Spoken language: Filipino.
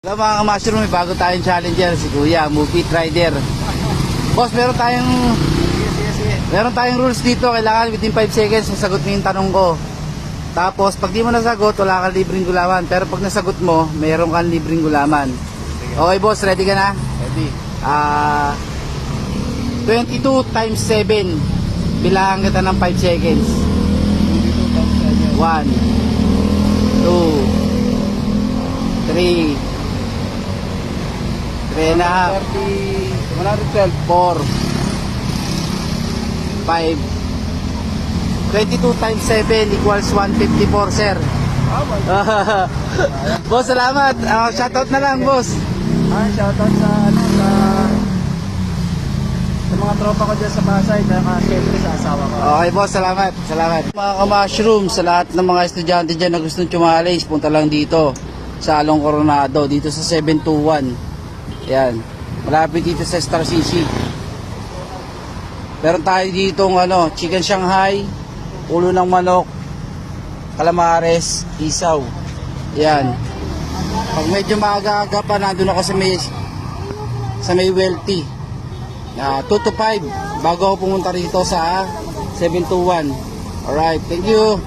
Hello mga ka-mushroom, may bago tayong challenger, si Kuya, Movie Rider. Boss, meron tayong rules dito. Kailangan within 5 seconds masagot mo yung tanong ko. Tapos pag di mo nasagot, wala kang libreng gulaman. Pero pag nasagot mo, meron kang libreng gulaman. Okay boss, ready ka na? Ready. 22 times 7. Bilangan kita ng 5 seconds. 1 2 3 3 and a half, 112. 4 5 22 times 7 equals 154, sir. Boss, salamat. Shoutout na lang, boss. Shoutout sa mga tropa ko dyan sa Pasay, siyempre sa asawa ko. Okay, boss, salamat. Salamat. Mga ka-mushroom, sa lahat ng mga estudyante dyan na gustong tumalis, punta lang dito sa Along Coronado, dito sa 721. Yan. Malapit dito sa Star City. Meron tayo dito chicken Shanghai, ulo ng manok, calamares, isaw. Yan. Pag medyo maaga-aga pa, nandun ako sa may wealthy. 2 to 5 bago ako pumunta rito sa 721. Alright, thank you.